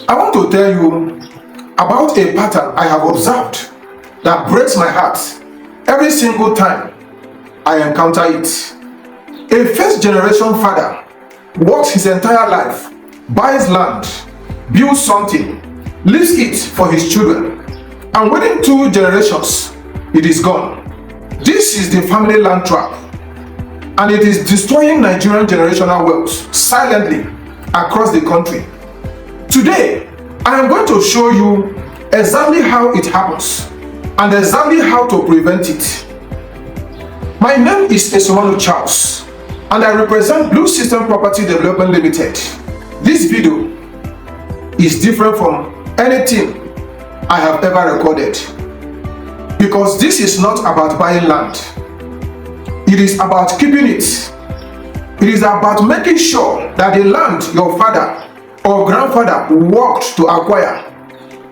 I want to tell you about a pattern I have observed that breaks my heart every single time I encounter it. A first generation father works his entire life, buys land, builds something, leaves it for his children, and within 2 generations, it is gone. This is the family land trap, and it is destroying Nigerian generational wealth silently across the country. Today, I am going to show you exactly how it happens and exactly how to prevent it. My name is Esomanu Charles, and I represent Bluesystem Property Dev Ltd. This video is different from anything I have ever recorded, because this is not about buying land. It is about keeping it. It is about making sure that the land your father or grandfather worked to acquire,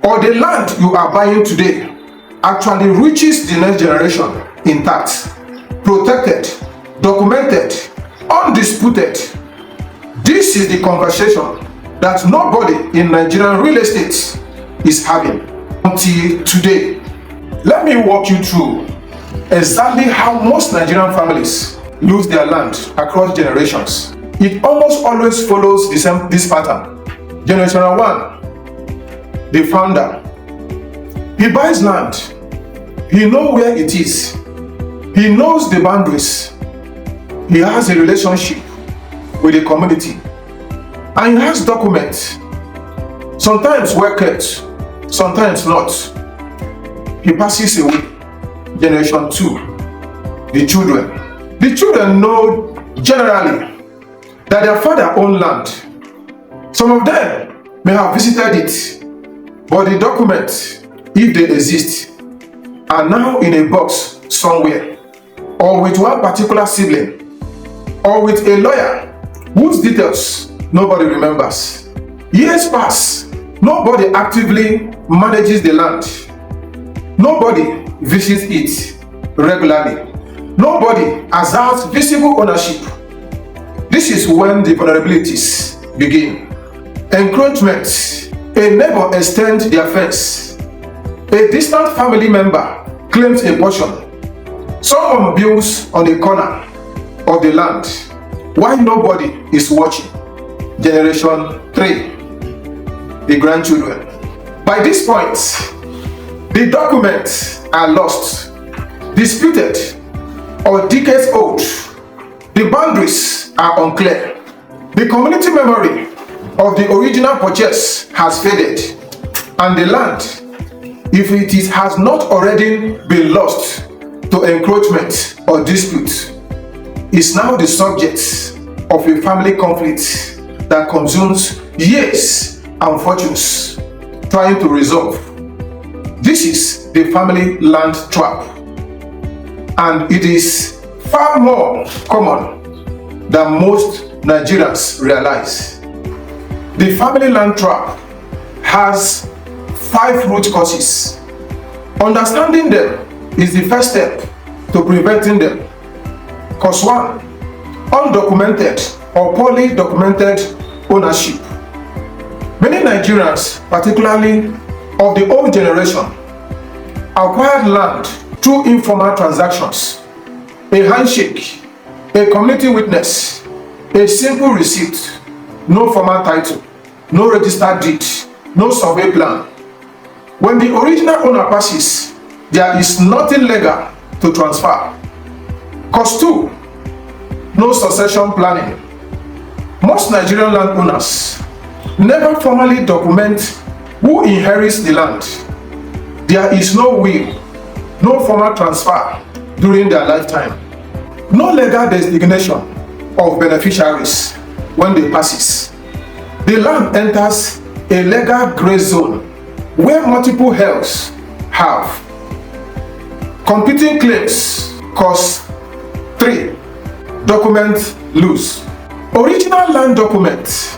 or the land you are buying today, actually reaches the next generation intact, protected, documented, undisputed. This is the conversation that nobody in Nigerian real estate is having until today. Let me walk you through exactly how most Nigerian families lose their land across generations. It almost always follows this pattern. Generational 1, the founder, he buys land, he knows where it is, he knows the boundaries, he has a relationship with the community, and he has documents, sometimes well kept, sometimes not. He passes away. Generation 2, the children. The children know generally that their father owned land. Some of them may have visited it, but the documents, if they exist, are now in a box somewhere, or with one particular sibling, or with a lawyer whose details nobody remembers. Years pass, nobody actively manages the land. Nobody visits it regularly. Nobody asserts visible ownership. This is when the vulnerabilities begin. Encroachment. A neighbor extends their fence. A distant family member claims a portion. Someone builds on a corner of the land while nobody is watching. Generation 3, the grandchildren. By this point, the documents are lost, disputed, or decades old. The boundaries are unclear. The community memory of the original purchase has faded, and the land, if it has not already been lost to encroachment or dispute, is now the subject of a family conflict that consumes years and fortunes trying to resolve. This is the family land trap, and it is far more common than most Nigerians realize. The family land trap has 5 root causes. Understanding them is the first step to preventing them. Cause 1, undocumented or poorly documented ownership. Many Nigerians, particularly of the old generation, acquired land through informal transactions, a handshake, a community witness, a simple receipt, no formal title, no registered deed, no survey plan. When the original owner passes, there is nothing legal to transfer. Cause 2, no succession planning. Most Nigerian landowners never formally document who inherits the land. There is no will, no formal transfer during their lifetime, no legal designation of beneficiaries when they passes. The land enters a legal gray zone where multiple heirs have competing claims. Cause 3, documents loose. Original land documents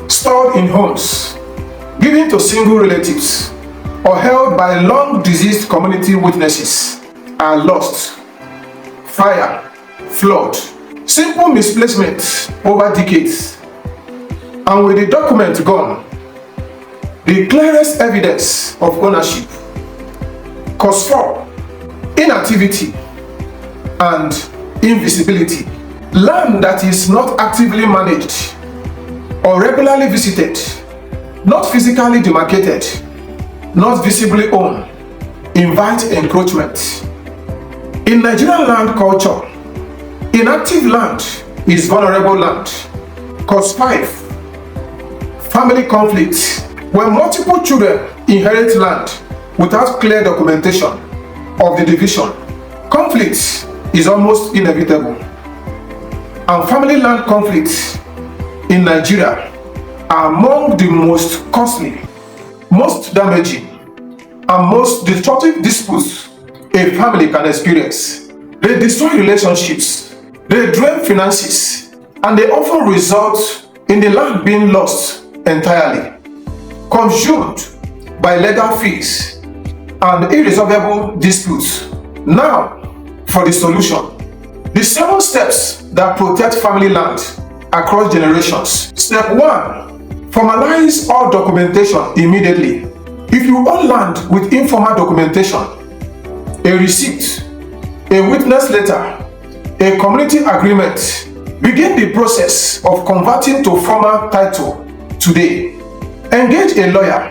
stored in homes, given to single relatives, or held by long deceased community witnesses are lost. Fire, flood, simple misplacement over decades. And with the document gone, The clearest evidence of ownership. Cause 4. Inactivity and invisibility. Land that is not actively managed or regularly visited, not physically demarcated, not visibly owned, invite encroachment. In Nigerian land culture, inactive land is vulnerable land. Cause 5. Family conflict. When multiple children inherit land without clear documentation of the division, conflict is almost inevitable. And family land conflicts in Nigeria are among the most costly, most damaging, and most destructive disputes a family can experience. They destroy relationships, they drain finances, and they often result in the land being lost entirely, consumed by legal fees and irresolvable disputes. Now, for the solution. The 7 steps that protect family land across generations. Step 1. Formalize all documentation immediately. If you own land with informal documentation, a receipt, a witness letter, a community agreement, begin the process of converting to formal title today. Engage a lawyer.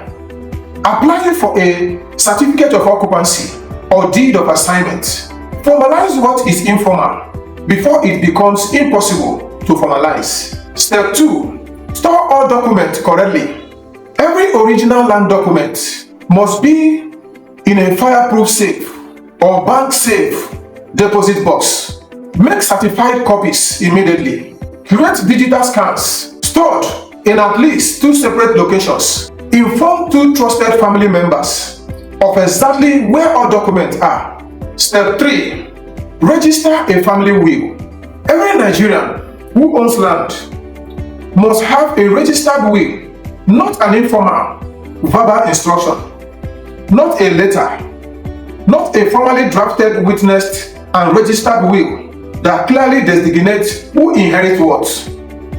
Apply for a certificate of occupancy or deed of assignment. Formalize what is informal before it becomes impossible to formalize. Step 2. Store all documents correctly. Every original land document must be in a fireproof safe or bank safe deposit box. Make certified copies immediately. Create digital scans stored in at least 2 separate locations. Inform 2 trusted family members of exactly where all documents are. Step 3. Register a family will. Every Nigerian who owns land must have a registered will, not an informal verbal instruction, not a letter, not a formally drafted, witnessed, and registered will that clearly designates who inherits what.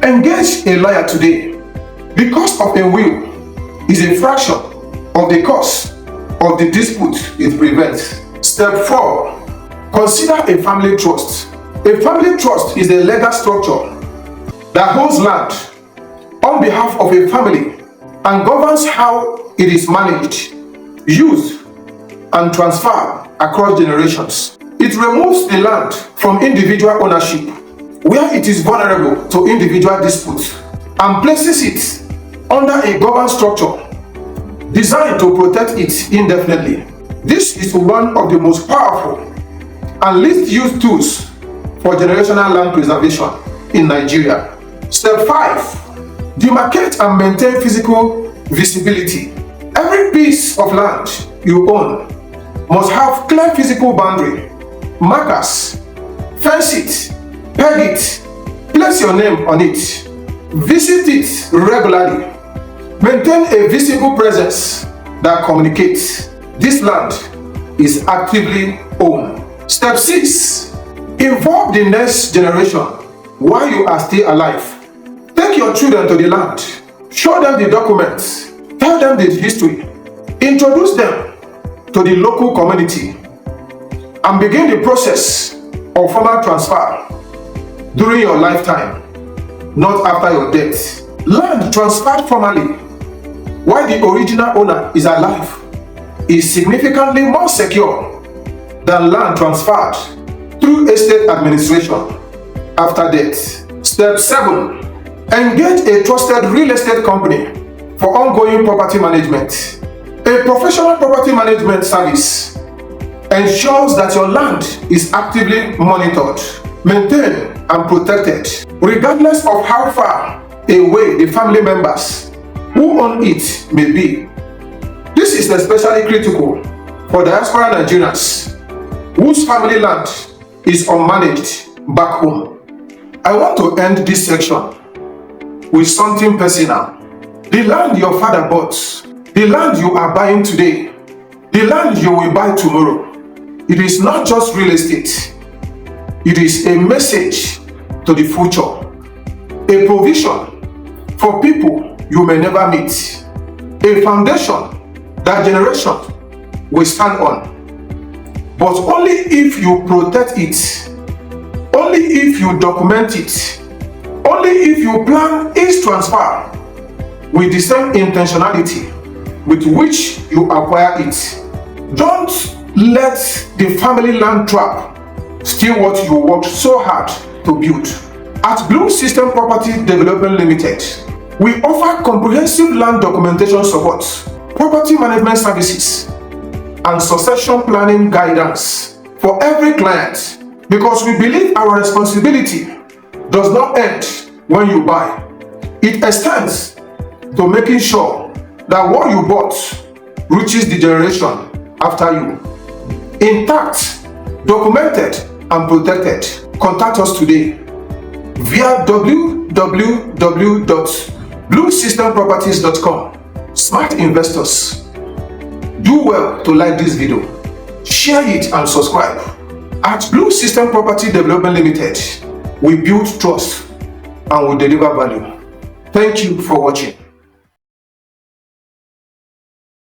Engage a lawyer today. The cost of a will is a fraction of the cost of the dispute it prevents. Step 4. Consider a family trust. A family trust is a legal structure that holds land on behalf of a family and governs how it is managed, used, and transferred across generations. It removes the land from individual ownership, where it is vulnerable to individual disputes, and places it under a governed structure designed to protect it indefinitely. This is one of the most powerful and least used tools for generational land preservation in Nigeria. Step 5. Demarcate and maintain physical visibility. Every piece of land you own must have clear physical boundary, markers. Fence it, peg it, place your name on it, visit it regularly. Maintain a visible presence that communicates this land is actively owned. Step 6. Involve the next generation while you are still alive. Take your children to the land. Show them the documents. Tell them the history. Introduce them to the local community and begin the process of formal transfer during your lifetime, not after your death. Land transferred formally while the original owner is alive is significantly more secure than land transferred through estate administration after death. Step 7. Engage a trusted real estate company for ongoing property management. A professional property management service ensures that your land is actively monitored, maintained, and protected, regardless of how far away the family members who own it may be. This is especially critical for diaspora Nigerians whose family land is unmanaged back home. I want to end this section with something personal. The land your father bought, the land you are buying today, the land you will buy tomorrow, it is not just real estate. It is a message to the future, a provision for people you may never meet, a foundation that generations will stand on. But only if you protect it, only if you document it, only if you plan its transfer with the same intentionality with which you acquire it. Don't let the family land trap steal what you worked so hard to build. At Bluesystem Property Development Ltd, we offer comprehensive land documentation support, property management services, and succession planning guidance for every client, because we believe our responsibility does not end when you buy. It extends to making sure that what you bought reaches the generation after you, intact, documented, and protected. Contact us today via www.bluesystemproperties.com. Smart investors, do well to like this video, share it and subscribe. At Bluesystem Property Development Ltd, we build trust and we deliver value. Thank you for watching.